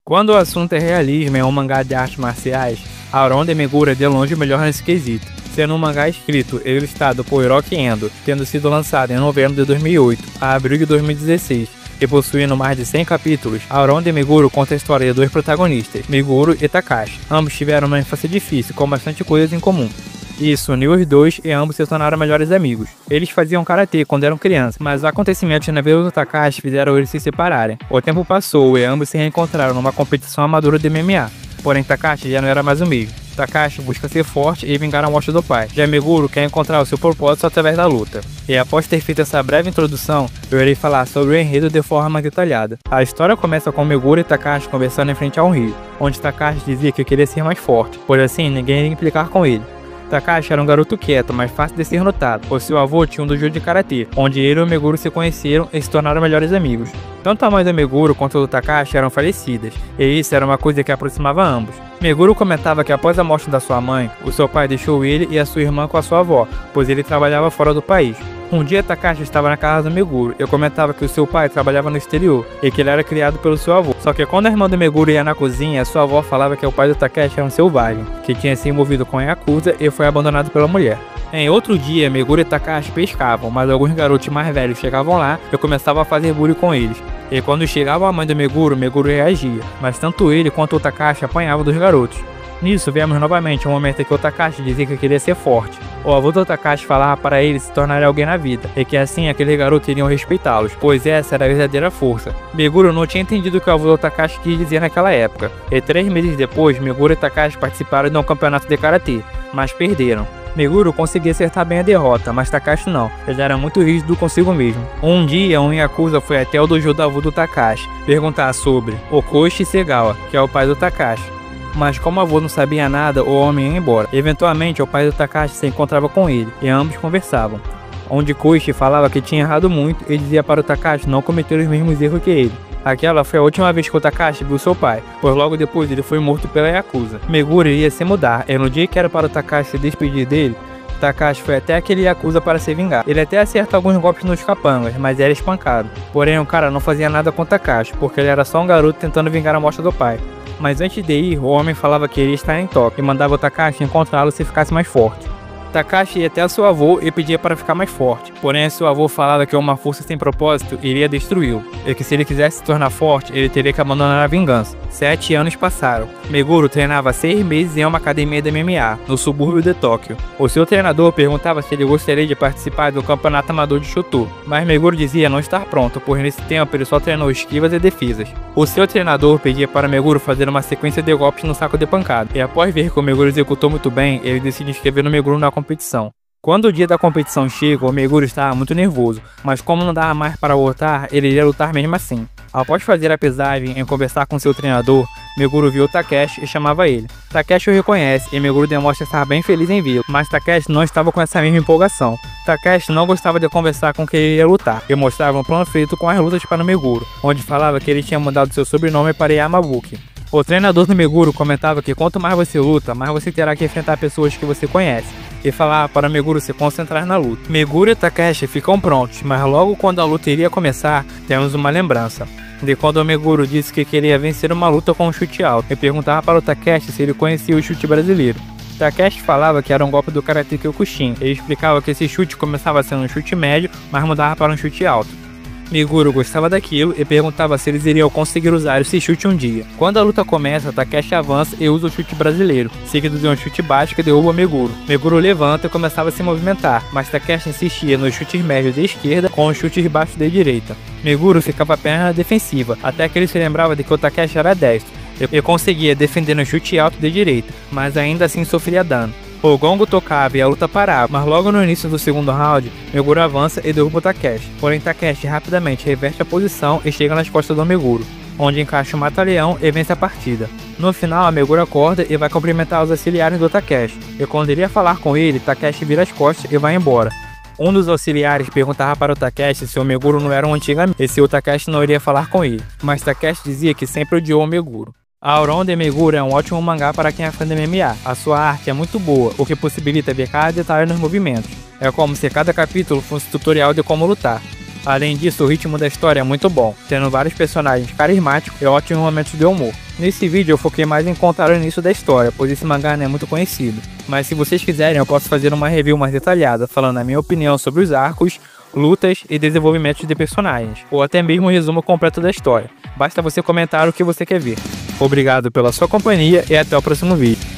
Quando o assunto é realismo em um mangá de artes marciais, Aoron Meguro é de longe o melhor nesse quesito, sendo um mangá escrito e ilustrado por Hiroki Endo, tendo sido lançado em novembro de 2008 a abril de 2016, e possuindo mais de 100 capítulos. Aoron Meguro conta a história de dois protagonistas, Meguro e Takashi. Ambos tiveram uma infância difícil, com bastante coisas em comum. Isso uniu os dois e ambos se tornaram melhores amigos. Eles faziam karatê quando eram crianças, mas os acontecimentos na vida do Takashi fizeram eles se separarem. O tempo passou e ambos se reencontraram numa competição amadora de MMA. Porém, Takashi já não era mais o mesmo. Takashi busca ser forte e vingar a morte do pai. Já Meguro quer encontrar o seu propósito através da luta. E após ter feito essa breve introdução, eu irei falar sobre o enredo de forma mais detalhada. A história começa com Meguro e Takashi conversando em frente a um rio, onde Takashi dizia que queria ser mais forte, pois assim ninguém iria implicar com ele. Takashi era um garoto quieto, mas fácil de ser notado, pois seu avô tinha um dojo de karatê, onde ele e o Meguro se conheceram e se tornaram melhores amigos. Tanto a mãe do Meguro quanto a do Takashi eram falecidas, e isso era uma coisa que aproximava ambos. Meguro comentava que após a morte da sua mãe, o seu pai deixou ele e a sua irmã com a sua avó, pois ele trabalhava fora do país. Um dia Takashi estava na casa do Meguro e comentava que o seu pai trabalhava no exterior e que ele era criado pelo seu avô. Só que quando a irmã do Meguro ia na cozinha, sua avó falava que o pai do Takashi era um selvagem, que tinha se envolvido com a Yakuza e foi abandonado pela mulher. Em outro dia, Meguro e Takashi pescavam, mas alguns garotos mais velhos chegavam lá e começavam a fazer bullying com eles. E quando chegava a mãe do Meguro, Meguro reagia, mas tanto ele quanto o Takashi apanhavam dos garotos. Nisso, vemos novamente um momento em que o Takashi dizia que queria ser forte. O avô do Takashi falava para ele se tornar alguém na vida, e que assim aqueles garotos iriam respeitá-los, pois essa era a verdadeira força. Meguro não tinha entendido o que o avô do Takashi quis dizer naquela época, e 3 meses depois, Meguro e Takashi participaram de um campeonato de karatê, mas perderam. Meguro conseguia acertar bem a derrota, mas Takashi não, ele era muito rígido consigo mesmo. Um dia, um Yakuza foi até o dojo do avô do Takashi, perguntar sobre Okoshi Segawa, que é o pai do Takashi. Mas como o avô não sabia nada, o homem ia embora. Eventualmente, o pai do Takashi se encontrava com ele, e ambos conversavam. Onde Koichi falava que tinha errado muito e dizia para o Takashi não cometer os mesmos erros que ele. Aquela foi a última vez que o Takashi viu seu pai, pois logo depois ele foi morto pela Yakuza. Meguro iria se mudar, e no dia que era para o Takashi se despedir dele, Takashi foi até aquele Yakuza para se vingar. Ele até acerta alguns golpes nos capangas, mas era espancado. Porém, o cara não fazia nada com Takashi, porque ele era só um garoto tentando vingar a morte do pai. Mas antes de ir, o homem falava que iria estar em Tóquio e mandava o Takashi encontrá-lo se ficasse mais forte. Takashi ia até seu avô e pedia para ficar mais forte, porém seu avô falava que uma força sem propósito iria destruí-lo, e que se ele quisesse se tornar forte, ele teria que abandonar a vingança. 7 anos passaram. Meguro treinava 6 meses em uma academia de MMA, no subúrbio de Tóquio. O seu treinador perguntava se ele gostaria de participar do campeonato amador de Shoto, mas Meguro dizia não estar pronto, pois nesse tempo ele só treinou esquivas e defesas. O seu treinador pedia para Meguro fazer uma sequência de golpes no saco de pancada, e após ver que o Meguro executou muito bem, ele decide inscrever no Meguro na competição. Quando o dia da competição chega, o Meguro estava muito nervoso, mas como não dava mais para lutar, ele iria lutar mesmo assim. Após fazer a pesagem e conversar com seu treinador, Meguro viu Takeshi e chamava ele. Takeshi o reconhece e Meguro demonstra estar bem feliz em vê-lo, mas Takeshi não estava com essa mesma empolgação. Takeshi não gostava de conversar com quem ele ia lutar, e mostrava um plano feito com as lutas para o Meguro, onde falava que ele tinha mudado seu sobrenome para Yamabuki. O treinador do Meguro comentava que quanto mais você luta, mais você terá que enfrentar pessoas que você conhece, e falava para Meguro se concentrar na luta. Meguro e Takeshi ficam prontos, mas logo quando a luta iria começar, temos uma lembrança de quando o Meguro disse que queria vencer uma luta com um chute alto, e perguntava para o Takeshi se ele conhecia o chute brasileiro. Takeshi falava que era um golpe do Karate Kyokushin, e explicava que esse chute começava sendo um chute médio, mas mudava para um chute alto. Meguro gostava daquilo e perguntava se eles iriam conseguir usar esse chute um dia. Quando a luta começa, Takeshi avança e usa o chute brasileiro, seguido de um chute baixo que derruba Meguro. Meguro levanta e começava a se movimentar, mas Takeshi insistia nos chutes médios de esquerda com os chutes baixos de direita. Meguro ficava apenas na defensiva, até que ele se lembrava de que o Takeshi era destro e conseguia defender no chute alto de direita, mas ainda assim sofria dano. O gongo tocava e a luta parava, mas logo no início do segundo round, Meguro avança e derruba o Takeshi. Porém, Takeshi rapidamente reverte a posição e chega nas costas do Meguro, onde encaixa o mata-leão e vence a partida. No final, a Meguro acorda e vai cumprimentar os auxiliares do Takeshi, e quando iria falar com ele, Takeshi vira as costas e vai embora. Um dos auxiliares perguntava para o Takeshi se o Meguro não era um antigo amigo e se o Takeshi não iria falar com ele, mas Takeshi dizia que sempre odiou o Meguro. Aoron Meguro é um ótimo mangá para quem é fã de MMA. A sua arte é muito boa, o que possibilita ver cada detalhe nos movimentos. É como se cada capítulo fosse tutorial de como lutar. Além disso, o ritmo da história é muito bom, tendo vários personagens carismáticos e ótimos momentos de humor. Nesse vídeo eu foquei mais em contar o início da história, pois esse mangá não é muito conhecido. Mas se vocês quiserem eu posso fazer uma review mais detalhada, falando a minha opinião sobre os arcos, lutas e desenvolvimentos de personagens, ou até mesmo um resumo completo da história. Basta você comentar o que você quer ver. Obrigado pela sua companhia e até o próximo vídeo.